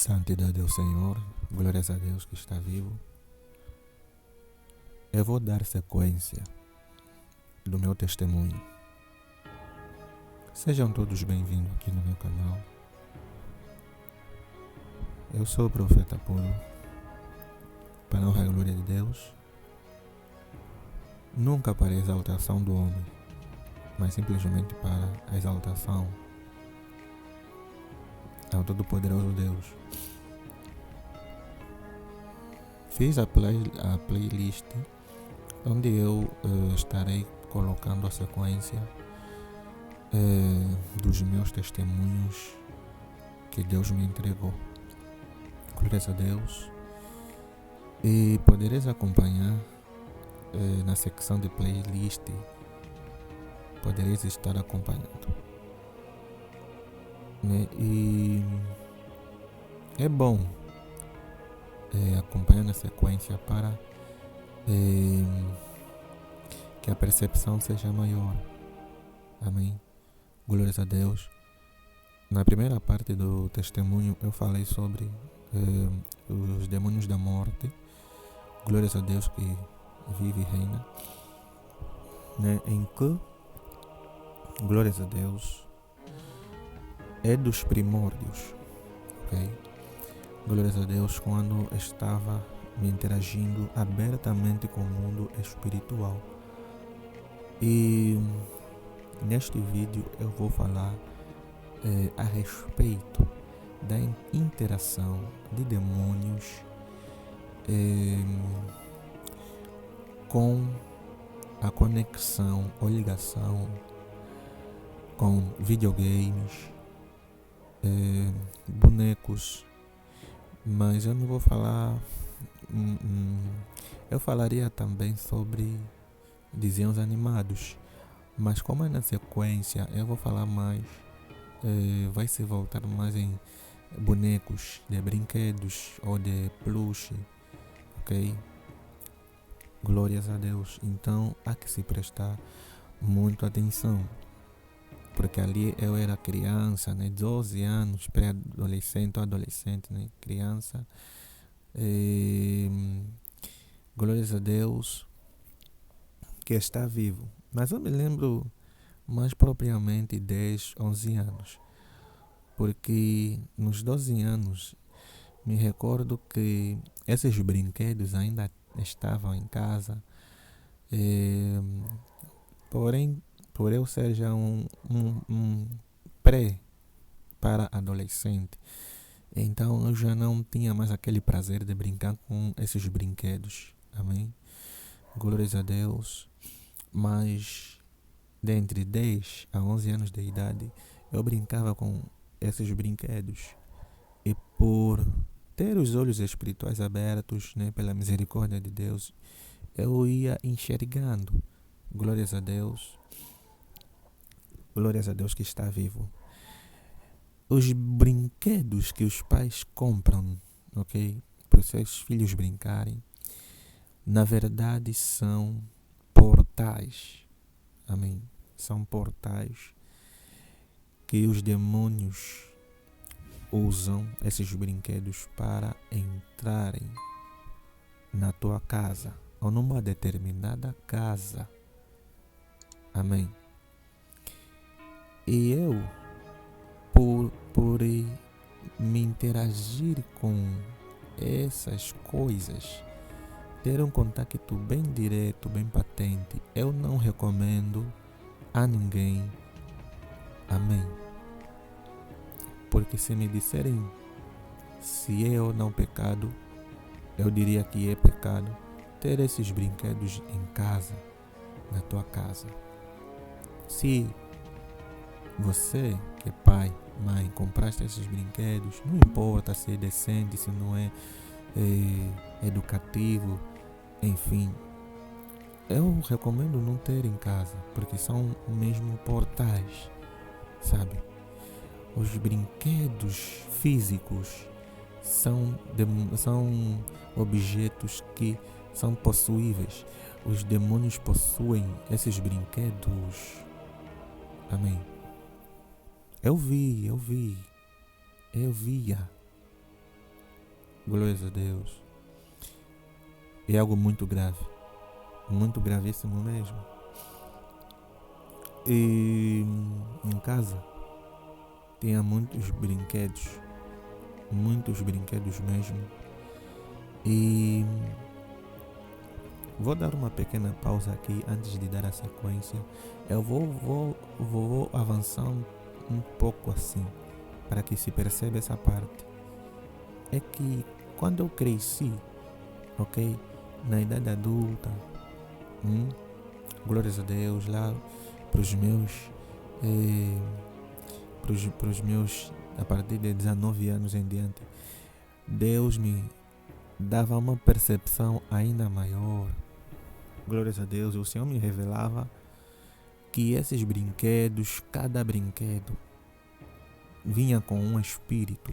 Santidade ao Senhor, glórias a Deus que está vivo. Eu vou dar sequência do meu testemunho. Sejam todos bem-vindos aqui no meu canal. Eu sou o profeta Puro, para a honra e glória de Deus, nunca para a exaltação do homem, mas simplesmente para a exaltação ao Todo-Poderoso Deus. Fiz a playlist onde eu estarei colocando a sequência dos meus testemunhos que Deus me entregou. Glórias a Deus. E podereis acompanhar na secção de playlist, podereis estar acompanhando. Né? E é bom acompanhar na sequência para que a percepção seja maior. Amém. Glórias a Deus. Na primeira parte do testemunho eu falei sobre os demônios da morte. Glórias a Deus que vive e reina, né? Em que, glórias a Deus, é dos primórdios, ok? Glórias a Deus, quando estava me interagindo abertamente com o mundo espiritual. E neste vídeo eu vou falar a respeito da interação de demônios com a conexão ou ligação com videogames, bonecos, mas eu não vou falar. Eu falaria também sobre desenhos animados, mas como é na sequência, eu vou falar mais. Vai se voltar mais em bonecos, de brinquedos ou de peluche, ok? Glórias a Deus. Então há que se prestar muito atenção, porque ali eu era criança, né? 12 anos, pré-adolescente, adolescente, né? Criança. Glórias a Deus que está vivo. Mas eu me lembro mais propriamente 10, 11 anos, porque nos 12 anos me recordo que esses brinquedos ainda estavam em casa, porém, por eu ser já um pré para adolescente, então eu já não tinha mais aquele prazer de brincar com esses brinquedos. Amém? Glórias a Deus. Mas dentre 10 a 11 anos de idade eu brincava com esses brinquedos, e por ter os olhos espirituais abertos, né, pela misericórdia de Deus, eu ia enxergando. Glórias a Deus. Glórias a Deus que está vivo. Os brinquedos que os pais compram, ok, para os seus filhos brincarem, na verdade são portais. Amém. São portais que os demônios usam esses brinquedos para entrarem na tua casa ou numa determinada casa. Amém. E eu, por me interagir com essas coisas, ter um contato bem direto, bem patente, eu não recomendo a ninguém. Amém. Porque se me disserem se é ou não pecado, eu diria que é pecado ter esses brinquedos em casa, na tua casa. Se você, que é pai, mãe, compraste esses brinquedos, não importa se é decente, se não é educativo, enfim, eu recomendo não ter em casa, porque são mesmo portais, sabe? Os brinquedos físicos são objetos que são possuíveis. Os demônios possuem esses brinquedos. Amém. Eu via Glórias a Deus. É algo muito grave. Muito gravíssimo mesmo. E em casa tinha muitos brinquedos. Muitos brinquedos mesmo. E vou dar uma pequena pausa aqui antes de dar a sequência. Eu vou avançar um pouco assim, para que se perceba essa parte. É que quando eu cresci, ok? Na idade adulta, glórias a Deus, lá para os meus, pros meus, a partir de 19 anos em diante, Deus me dava uma percepção ainda maior. Glórias a Deus, o Senhor me revelava que esses brinquedos, cada brinquedo vinha com um espírito,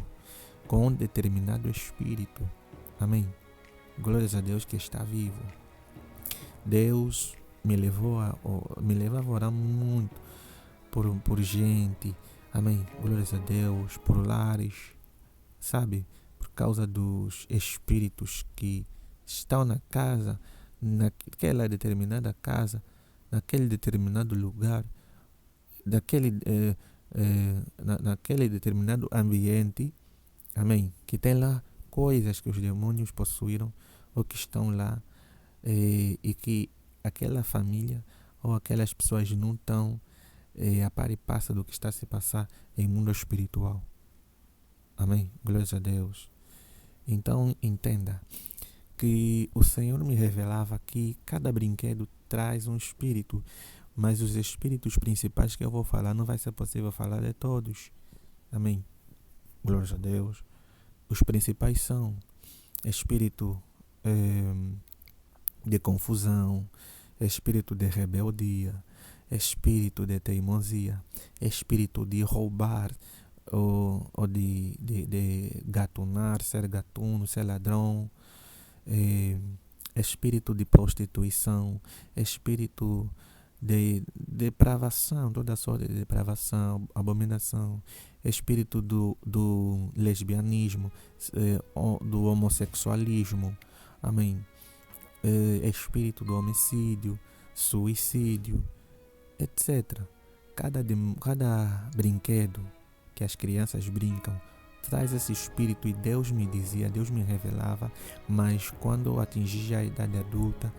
com um determinado espírito. Amém. Glórias a Deus que está vivo. Deus me levava a orar muito por gente. Amém. Glórias a Deus, por lares, sabe? Por causa dos espíritos que estão na casa, naquela determinada casa, naquele determinado lugar, naquele determinado ambiente, amém, que tem lá coisas que os demônios possuíram ou que estão lá, e que aquela família ou aquelas pessoas não estão a par e passa do que está a se passar em mundo espiritual. Amém, glórias a Deus. Então entenda que o Senhor me revelava que cada brinquedo traz um espírito, mas os espíritos principais que eu vou falar não vai ser possível falar de todos. Amém. Glórias a Deus. Os principais são espírito de confusão, espírito de rebeldia, espírito de teimosia, espírito de roubar ou de gatunar, ser gatuno, ser ladrão, espírito de prostituição, espírito de depravação, toda sorte de depravação, abominação, espírito do lesbianismo, do homossexualismo, amém, espírito do homicídio, suicídio, etc. Cada brinquedo que as crianças brincam traz esse espírito, e Deus me dizia, Deus me revelava, mas quando eu atingi a idade adulta,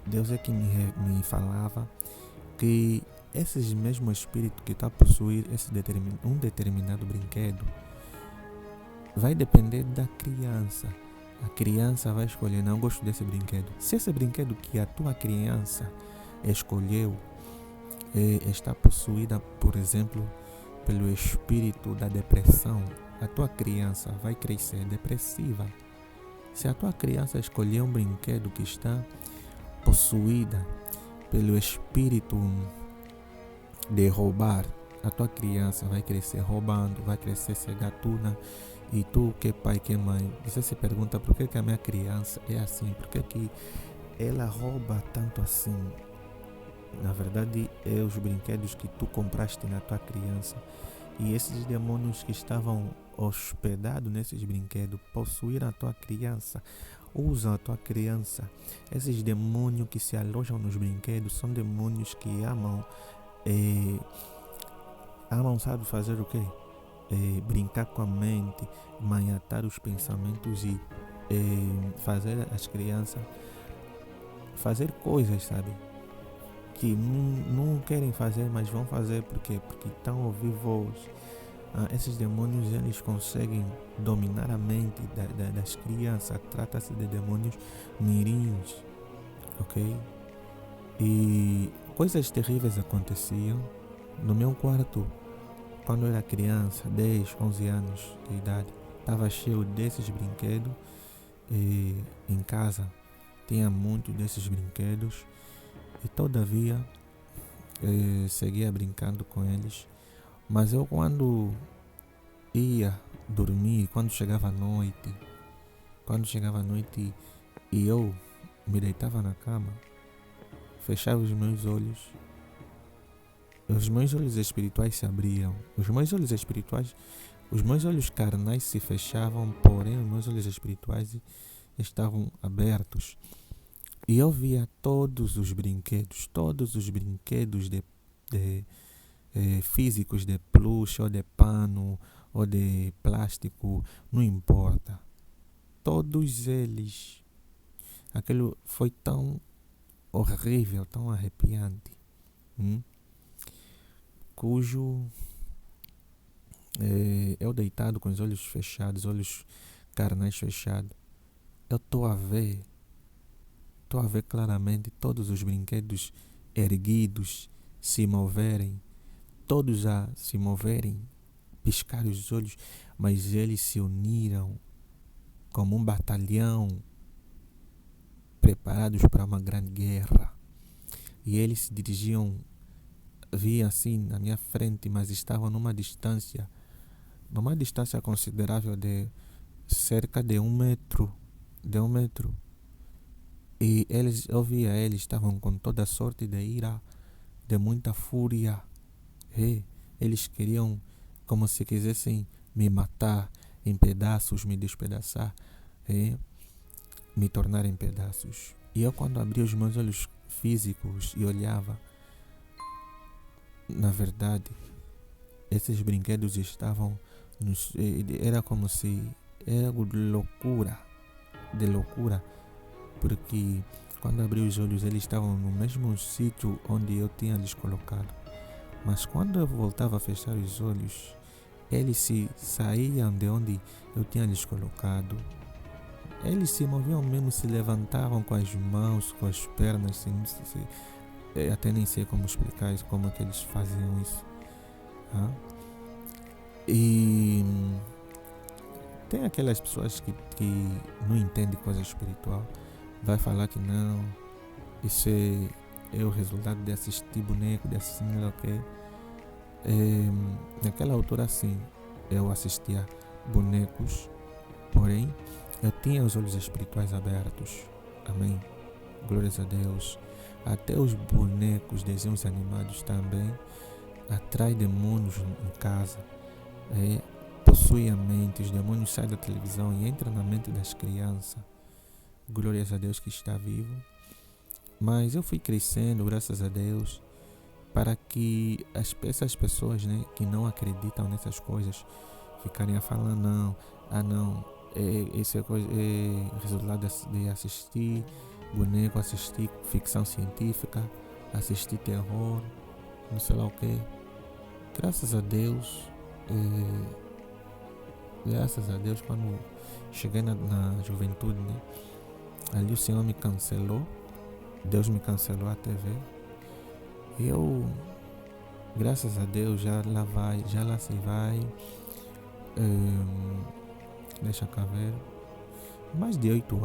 Deus é que me falava que esses mesmo espírito que está a possuir um determinado brinquedo vai depender da criança. A criança vai escolher, não, eu gosto desse brinquedo. Se esse brinquedo que a tua criança escolheu está possuída, por exemplo, pelo espírito da depressão, a tua criança vai crescer depressiva. Se a tua criança escolher um brinquedo que está possuída pelo espírito de roubar, a tua criança vai crescer roubando, vai crescer ser gatuna. E tu, que é pai, que é mãe, você se pergunta por que a minha criança é assim, por que ela rouba tanto assim? Na verdade, é os brinquedos que tu compraste na tua criança, e esses demônios que estavam hospedados nesses brinquedos possuíram a tua criança, usam a tua criança. Esses demônios que se alojam nos brinquedos são demônios que amam, sabe fazer o quê? Brincar com a mente, maniatar os pensamentos e fazer as crianças fazer coisas, sabe, que não querem fazer, mas vão fazer porque estão a ouvir voz. Esses demônios, eles conseguem dominar a mente das crianças. Trata-se de demônios mirins, ok? E coisas terríveis aconteciam no meu quarto. Quando eu era criança, 10, 11 anos de idade, estava cheio desses brinquedos, e em casa tinha muito desses brinquedos, e todavia seguia brincando com eles. Mas eu, quando ia dormir, quando chegava a noite e eu me deitava na cama, fechava os meus olhos espirituais se abriam. Os meus olhos espirituais Os meus olhos carnais se fechavam, porém os meus olhos espirituais estavam abertos. E eu via todos os brinquedos de físicos, de peluche, ou de pano, ou de plástico, não importa. Todos eles. Aquilo foi tão horrível, tão arrepiante, cujo eu deitado com os olhos fechados, olhos carnais fechados, eu estou a ver claramente todos os brinquedos erguidos se moverem, todos a se moverem, piscar os olhos, mas eles se uniram como um batalhão preparados para uma grande guerra. E eles se dirigiam, via assim na minha frente, mas estavam numa distância considerável de cerca de 1 metro. E eu via eles, estavam com toda sorte de ira, de muita fúria. E eles queriam, como se quisessem me matar em pedaços, me despedaçar, me tornar em pedaços. E eu, quando abri os meus olhos físicos e olhava, na verdade, esses brinquedos estavam era como se era de loucura, porque quando abri os olhos eles estavam no mesmo sítio onde eu tinha lhes colocado, mas quando eu voltava a fechar os olhos, eles se saíam de onde eu tinha lhes colocado. Eles se moviam mesmo, se levantavam com as mãos, com as pernas, até nem sei como explicar isso, como é que eles faziam isso. E tem aquelas pessoas que não entendem coisa espiritual, vai falar que não, isso é o resultado de assistir boneco, de assistir o que. Naquela altura, sim, eu assistia bonecos, porém eu tinha os olhos espirituais abertos. Amém. Glórias a Deus. Até os bonecos, desenhos animados também atrai demônios em casa. Possui a mente. Os demônios saem da televisão e entram na mente das crianças. Glórias a Deus que está vivo. Mas eu fui crescendo, graças a Deus, para que essas pessoas, que não acreditam nessas coisas ficarem a falar não, isso é resultado de assistir boneco, assistir ficção científica, assistir terror, não sei lá o que. Graças a Deus, quando cheguei na juventude, ali o Senhor me cancelou, Deus me cancelou a TV. E eu, graças a Deus, já lá se vai, deixa cá ver, mais de 8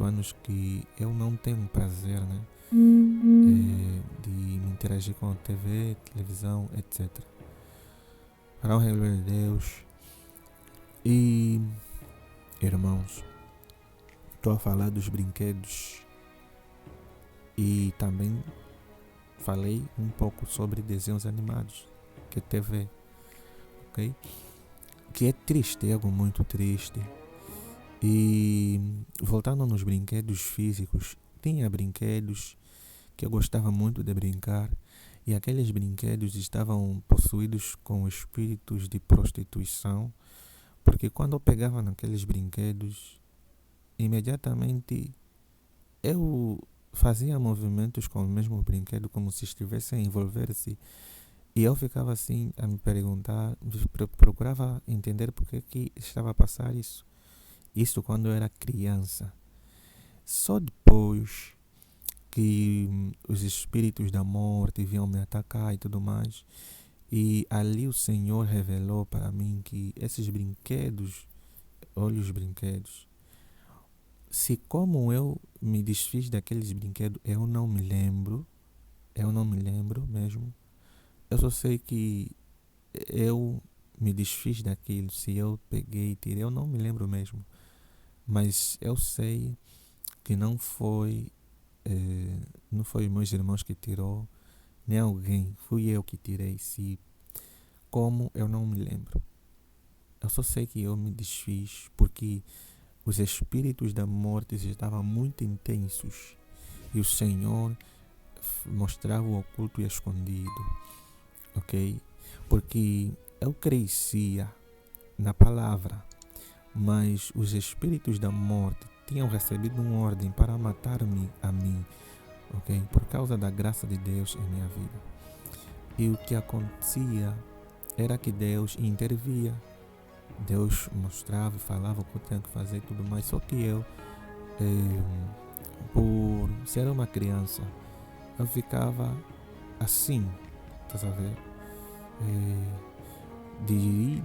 anos que eu não tenho prazer, de me interagir com a TV, televisão, etc. Para o reino de Deus. E, irmãos, estou a falar dos brinquedos e também falei um pouco sobre desenhos animados, que é TV, ok? Que é triste, é algo muito triste. E voltando nos brinquedos físicos, tinha brinquedos que eu gostava muito de brincar, e aqueles brinquedos estavam possuídos com espíritos de prostituição, porque quando eu pegava naqueles brinquedos, imediatamente eu fazia movimentos com o mesmo brinquedo como se estivesse a envolver-se, e eu ficava assim a me perguntar, procurava entender por que estava a passar isso quando eu era criança. Só depois que os espíritos da morte vinham me atacar e tudo mais, e ali o Senhor revelou para mim que esses brinquedos, olha os brinquedos, se como eu me desfiz daqueles brinquedos, eu não me lembro mesmo. Eu só sei que eu me desfiz daquilo, se eu peguei e tirei, eu não me lembro mesmo. Mas eu sei que não foi meus irmãos que tirou, nem alguém, fui eu que tirei. Se Como eu não me lembro. Eu só sei que eu me desfiz porque os espíritos da morte estavam muito intensos e o Senhor mostrava o oculto e escondido, ok? Porque eu crescia na palavra, mas os espíritos da morte tinham recebido uma ordem para matar-me a mim, ok? Por causa da graça de Deus em minha vida. E o que acontecia era que Deus intervia. Deus mostrava e falava o que eu tinha que fazer e tudo mais. Só que eu, por ser uma criança, eu ficava assim, tá sabendo?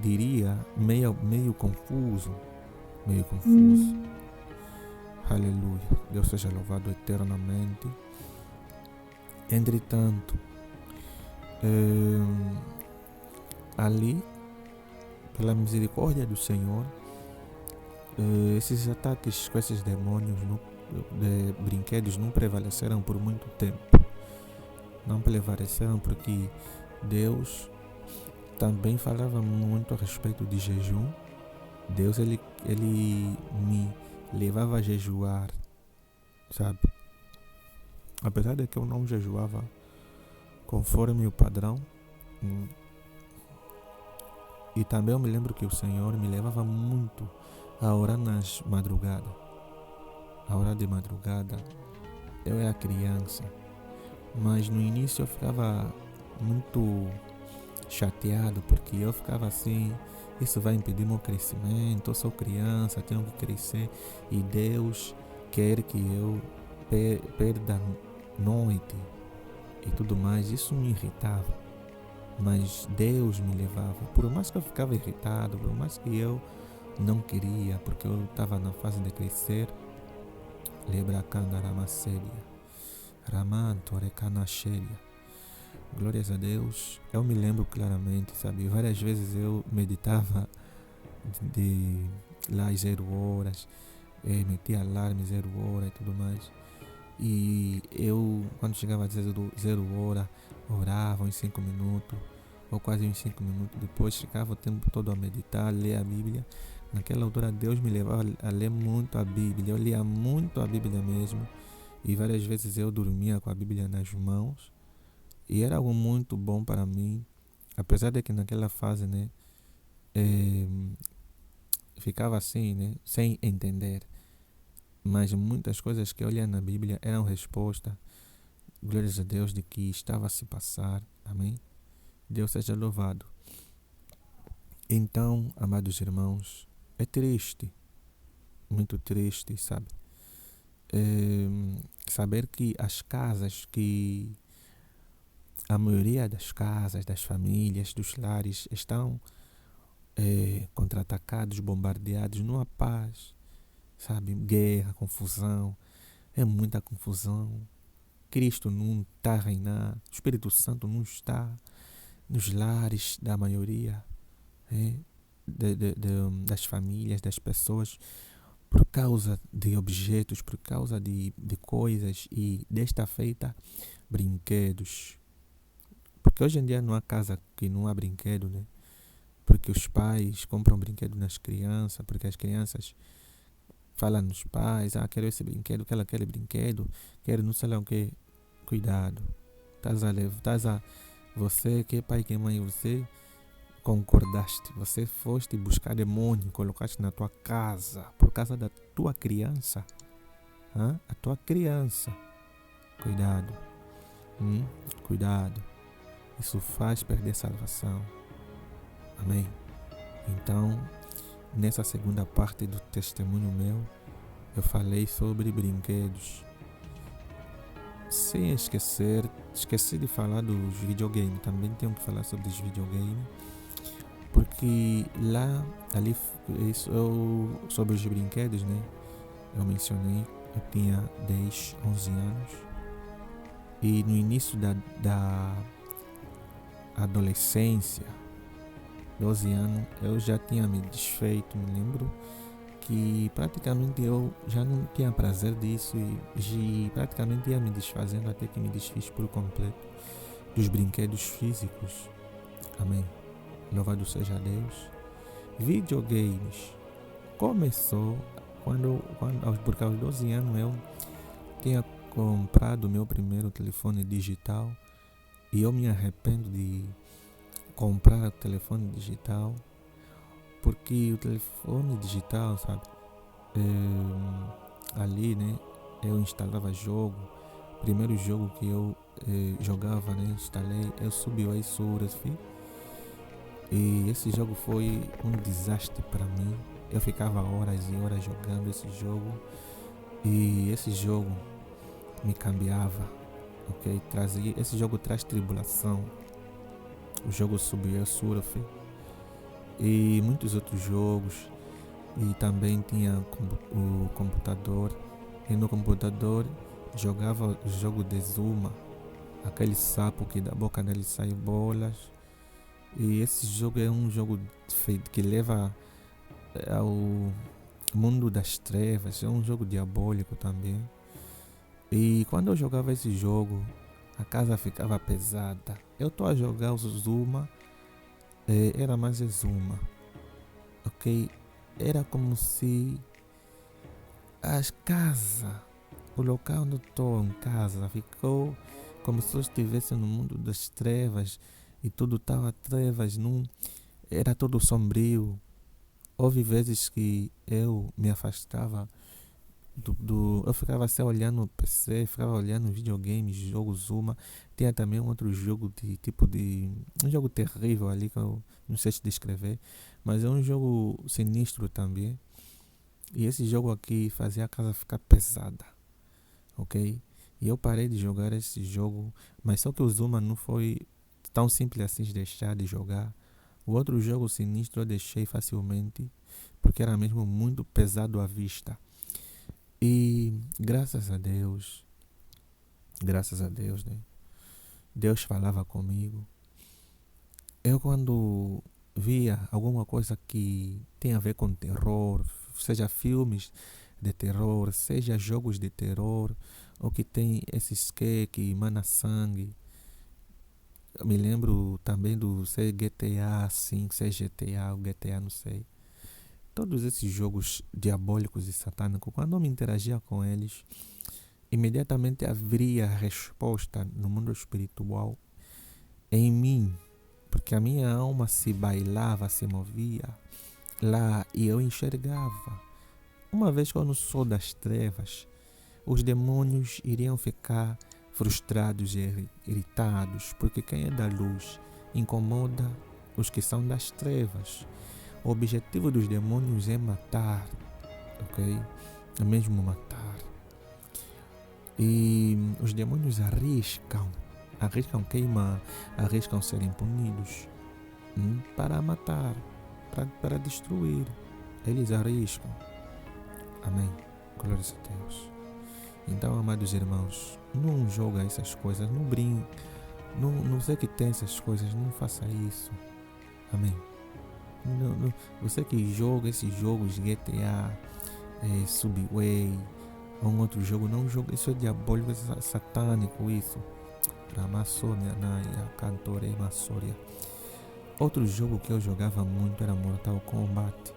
Diria meio confuso. Meio confuso. Aleluia. Deus seja louvado eternamente. Entretanto, ali, pela misericórdia do Senhor, esses ataques com esses demônios de brinquedos não prevaleceram por muito tempo. Não prevaleceram porque Deus também falava muito a respeito de jejum. Deus ele me levava a jejuar, sabe? Apesar de que eu não jejuava conforme o padrão. E também eu me lembro que o Senhor me levava muito a orar nas madrugadas. A hora de madrugada, eu era criança, mas no início eu ficava muito chateado, porque eu ficava assim, isso vai impedir meu crescimento, eu sou criança, tenho que crescer, e Deus quer que eu perda a noite e tudo mais. Isso me irritava, mas Deus me levava, por mais que eu ficava irritado, por mais que eu não queria, porque eu estava na fase de crescer. Lebra Kandaramaseria, Ramantorekanasheria. Glórias a Deus. Eu me lembro claramente, sabe? Várias vezes eu meditava de lá às 0 horas, metia alarme 0 hora e tudo mais. E eu, quando chegava às 0 hora, orava uns 5 minutos, ou quase uns 5 minutos depois, ficava o tempo todo a meditar, ler a Bíblia. Naquela altura Deus me levava a ler muito a Bíblia. Eu lia muito a Bíblia mesmo. E várias vezes eu dormia com a Bíblia nas mãos. E era algo muito bom para mim. Apesar de que naquela fase, né, ficava assim, né, sem entender. Mas muitas coisas que eu lia na Bíblia eram resposta. Glórias a Deus de que estava a se passar. Amém? Deus seja louvado. Então, amados irmãos, é triste, muito triste, sabe? Saber que a maioria das casas, das famílias, dos lares estão contra-atacados, bombardeados numa paz, sabe? Guerra, confusão, é muita confusão. Cristo não está a reinar, o Espírito Santo não está nos lares da maioria, das famílias, das pessoas, por causa de objetos, por causa de coisas, e desta feita, brinquedos. Porque hoje em dia não há casa que não há brinquedo, né? Porque os pais compram brinquedo nas crianças, porque as crianças falam nos pais, quero esse brinquedo, quero aquele brinquedo, quero não sei lá o que. Cuidado, você que é pai, que é mãe, você concordaste, você foste buscar demônio, colocaste na tua casa, por causa da tua criança, a tua criança. Cuidado, cuidado, isso faz perder salvação. Amém? Então, nessa segunda parte do testemunho meu, eu falei sobre brinquedos. Sem esqueci de falar dos videogames. Também tenho que falar sobre os videogames, porque ali, sobre os brinquedos, né? Eu mencionei, eu tinha 10, 11 anos, e no início da adolescência, 12 anos, eu já tinha me desfeito. Me lembro que praticamente eu já não tinha prazer disso, e praticamente ia me desfazendo, até que me desfiz por completo dos brinquedos físicos. Amém? Louvado seja Deus. Videogames começou porque aos 12 anos eu tinha comprado meu primeiro telefone digital e eu me arrependo de comprar telefone digital porque o telefone digital, sabe, ali, né, eu instalava jogo. Primeiro jogo que eu jogava, né, instalei, eu subi o Surf. E esse jogo foi um desastre para mim. Eu ficava horas e horas jogando esse jogo. E esse jogo me cambiava, ok? Esse jogo traz tribulação. O jogo Subway Surf e muitos outros jogos. E também tinha o computador. E no computador jogava o jogo de Zuma, aquele sapo que da boca dele sai bolas. E esse jogo é um jogo feito que leva ao mundo das trevas, é um jogo diabólico também. E quando eu jogava esse jogo, a casa ficava pesada. Eu tô a jogar o Zuma, era mais Zuma, ok? Era como se as casas, o local onde eu estou em casa, ficou como se eu estivesse no mundo das trevas e tudo estava trevas, era tudo sombrio. Houve vezes que eu me afastava eu ficava assim olhando o PC, ficava olhando videogames, jogo Zuma. Tinha também um outro jogo um jogo terrível ali que eu não sei te descrever, mas é um jogo sinistro também. E esse jogo aqui fazia a casa ficar pesada, ok? E eu parei de jogar esse jogo, mas só que o Zuma não foi tão simples assim de deixar de jogar. O outro jogo sinistro eu deixei facilmente, porque era mesmo muito pesado à vista. E graças a Deus, né? Deus falava comigo. Eu quando via alguma coisa que tem a ver com terror, seja filmes de terror, seja jogos de terror, ou que tem esses que emana sangue. Eu me lembro também do GTA 5, GTA, o GTA, não sei. Todos esses jogos diabólicos e satânicos, quando eu me interagia com eles, imediatamente haveria resposta no mundo espiritual em mim, porque a minha alma se bailava, se movia lá e eu enxergava. Uma vez que eu não sou das trevas, os demônios iriam ficar frustrados e irritados, porque quem é da luz incomoda os que são das trevas. O objetivo dos demônios é matar, ok? É mesmo matar. E os demônios arriscam queimar, arriscam serem punidos para matar, para destruir. Eles arriscam. Amém. Glórias a Deus. Então, amados irmãos, não joga essas coisas, não brinque, não sei que tem essas coisas, não faça isso. Amém. Não, você que joga esses jogos GTA, Subway, ou um outro jogo, não joga, isso é diabólico, isso é satânico, isso. Ramassoria, Naya, Cantora e Massoria. Outro jogo que eu jogava muito era Mortal Kombat.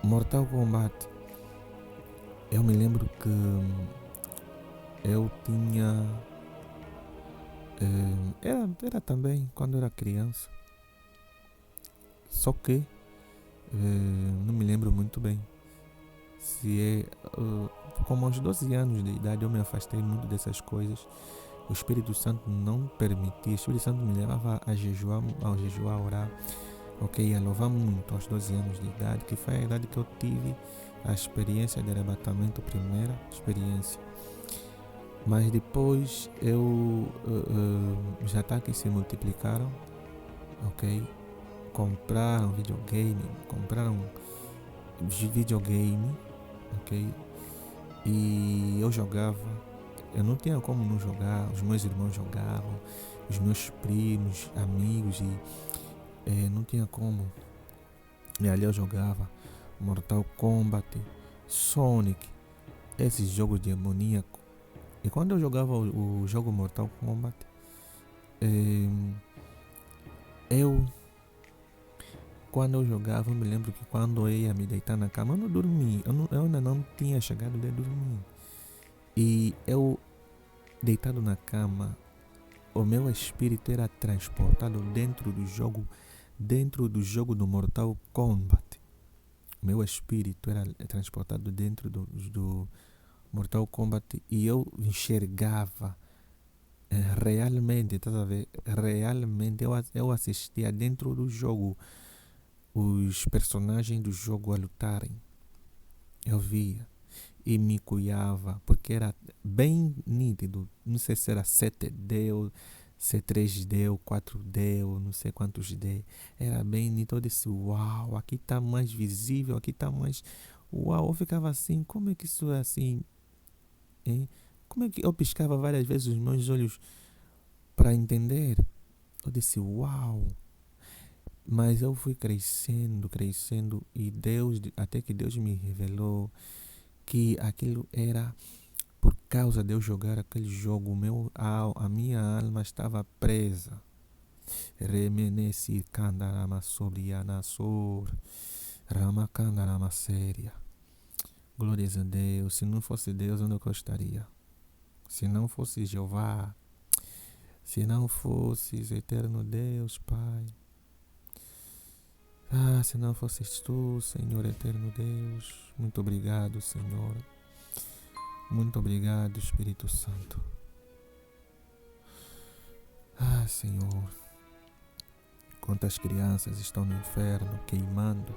Mortal Kombat, eu me lembro que eu tinha. Era também quando eu era criança. Só que não me lembro muito bem. Se como aos 12 anos de idade eu me afastei muito dessas coisas. O Espírito Santo não permitia. O Espírito Santo me levava a jejuar, a orar. Ok, a louvar muito aos 12 anos de idade, que foi a idade que eu tive a experiência de arrebatamento, primeira experiência. Mas depois os ataques se multiplicaram, ok? Compraram videogame, ok? E eu jogava, eu não tinha como não jogar, os meus irmãos jogavam, os meus primos, amigos, e não tinha como. E ali eu jogava Mortal Kombat, Sonic, esses jogos demoníacos. E quando eu jogava o jogo Mortal Kombat, eu quando eu jogava, eu me lembro que quando eu ia me deitar na cama, eu não dormi. Eu ainda não tinha chegado de dormir. E eu, deitado na cama, o meu espírito era transportado dentro do jogo do Mortal Kombat. O meu espírito era transportado dentro do Mortal Kombat e eu enxergava realmente, estás a ver? Realmente eu assistia dentro do jogo os personagens do jogo a lutarem. Eu via e me cuidava, porque era bem nítido. Não sei se era 7D ou C3D ou 4D ou não sei quantos D. Era bem nítido. Eu disse, uau, aqui está mais visível, aqui está mais. Uau, eu ficava assim, como é que isso é assim? Hein? Como é que eu piscava várias vezes os meus olhos para entender? Eu disse, uau. Mas eu fui crescendo, crescendo e até que Deus me revelou que aquilo era por causa de eu jogar aquele jogo, a minha alma estava presa. Remenesi kandarama sobrianassor, ramakandarama séria. Glórias a Deus. Se não fosse Deus, onde eu estaria? Se não fosse Jeová, se não fosses eterno Deus, Pai. Se não fosses tu, Senhor eterno Deus. Muito obrigado, Senhor. Muito obrigado, Espírito Santo. Senhor. Quantas crianças estão no inferno queimando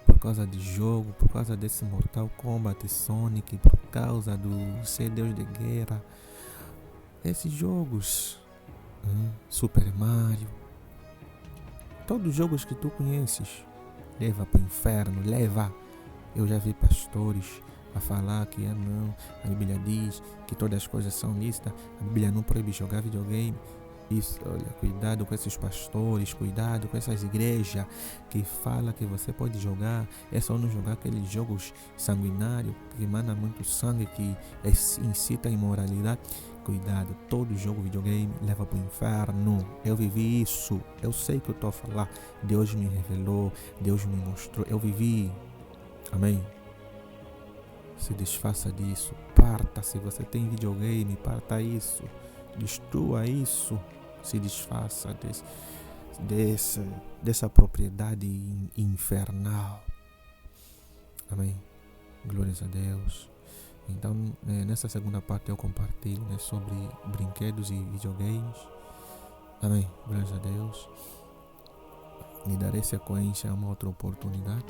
por causa de jogo, por causa desse Mortal Kombat Sonic, por causa do ser Deus de guerra. Esses jogos, Super Mario, todos os jogos que tu conheces, leva para o inferno, leva. Eu já vi pastores a falar que não, a Bíblia diz que todas as coisas são lícitas, a Bíblia não proíbe jogar videogame. Isso, olha, cuidado com esses pastores, cuidado com essas igrejas que falam que você pode jogar, é só não jogar aqueles jogos sanguinários que emana muito sangue, que incita a imoralidade. Cuidado, todo jogo videogame leva para o inferno. Eu vivi isso, eu sei que eu estou a falar. Deus me revelou, Deus me mostrou, eu vivi. Amém? Se desfaça disso, parta. Se você tem videogame, parta isso, destrua isso, se desfaça dessa propriedade infernal. Amém? Glórias a Deus. Então, nessa segunda parte eu compartilho sobre brinquedos e videogames. Amém? Glórias a Deus. E darei sequência a uma outra oportunidade.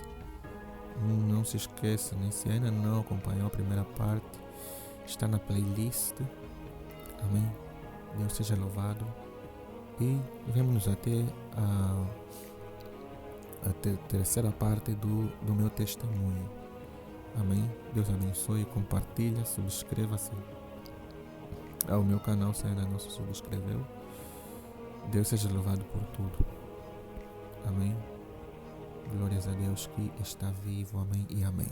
Não se esqueça, se ainda não acompanhou a primeira parte, está na playlist. Amém? Deus seja louvado. E vemos até a terceira parte do meu testemunho. Amém? Deus abençoe, compartilha, subscreva-se ao meu canal se ainda não se subscreveu. Deus seja louvado por tudo. Amém? Glórias a Deus que está vivo. Amém e amém.